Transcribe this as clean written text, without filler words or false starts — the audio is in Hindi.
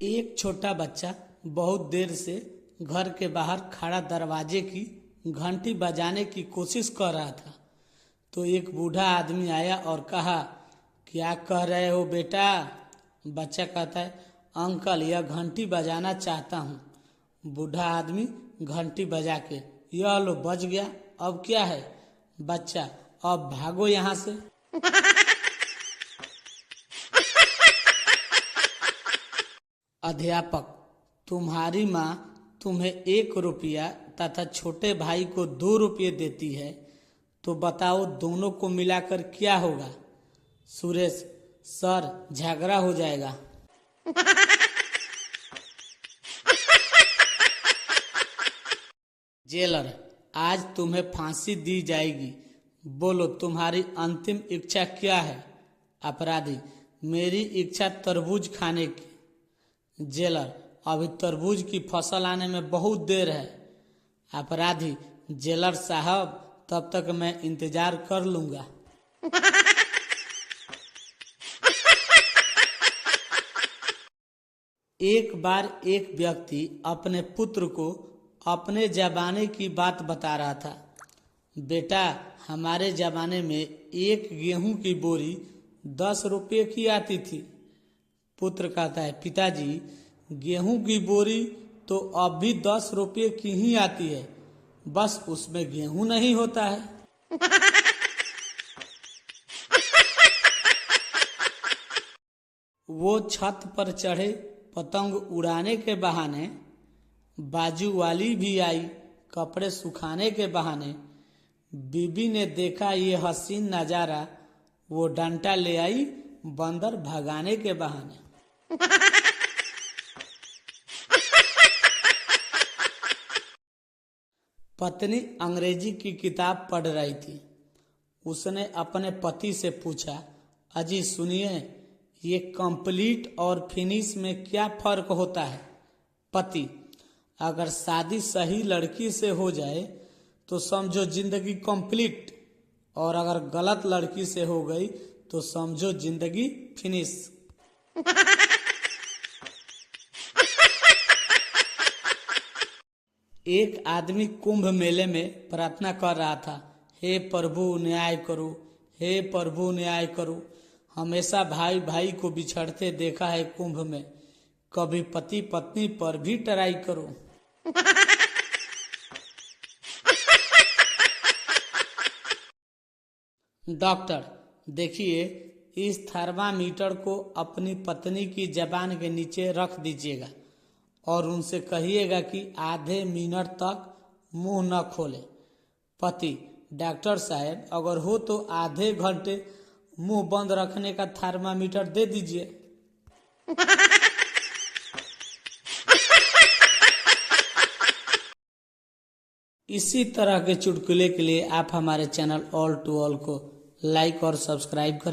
एक छोटा बच्चा बहुत देर से घर के बाहर खड़ा दरवाजे की घंटी बजाने की कोशिश कर रहा था। तो एक बूढ़ा आदमी आया और कहा, क्या कह रहे हो बेटा? बच्चा कहता है, अंकल यह घंटी बजाना चाहता हूँ। बूढ़ा आदमी घंटी बजा के, यह लो बज गया, अब क्या है? बच्चा, अब भागो यहाँ से। अध्यापक, तुम्हारी माँ तुम्हें 1 रुपया तथा छोटे भाई को 2 रुपये देती है, तो बताओ दोनों को मिलाकर क्या होगा? सुरेश, सर झगड़ा हो जाएगा। जेलर, आज तुम्हें फांसी दी जाएगी, बोलो तुम्हारी अंतिम इच्छा क्या है? अपराधी, मेरी इच्छा तरबूज खाने की। जेलर, अभी तरबूज की फसल आने में बहुत देर है। अपराधी, जेलर साहब तब तक मैं इंतजार कर लूंगा। एक बार एक व्यक्ति अपने पुत्र को अपने जमाने की बात बता रहा था। बेटा, हमारे जमाने में एक गेहूं की बोरी 10 रुपये की आती थी। पुत्र कहता है, पिताजी गेहूं की बोरी तो अब भी 10 रुपये की ही आती है, बस उसमें गेहूं नहीं होता है। वो छत पर चढ़े पतंग उड़ाने के बहाने, बाजू वाली भी आई कपड़े सुखाने के बहाने। बीबी ने देखा ये हसीन नजारा, वो डंडा ले आई बंदर भगाने के बहाने। पत्नी अंग्रेजी की किताब पढ़ रही थी। उसने अपने पति से पूछा, अजी सुनिए, ये कंप्लीट और फिनिश में क्या फर्क होता है? पति, अगर शादी सही लड़की से हो जाए तो समझो जिंदगी कंप्लीट, और अगर गलत लड़की से हो गई तो समझो जिंदगी फिनिश। एक आदमी कुंभ मेले में प्रार्थना कर रहा था, हे प्रभु न्याय करो, हे प्रभु न्याय करो। हमेशा भाई भाई को बिछड़ते देखा है कुंभ में, कभी पति पत्नी पर भी ट्राई करो। डॉक्टर, देखिए इस थर्मामीटर को अपनी पत्नी की जबान के नीचे रख दीजिएगा और उनसे कहिएगा कि आधे मिनट तक मुंह न खोले। पति, डॉक्टर साहब अगर हो तो आधे घंटे मुंह बंद रखने का थर्मामीटर दे दीजिए। इसी तरह के चुटकुले के लिए आप हमारे चैनल ऑल टू ऑल को लाइक और सब्सक्राइब करें।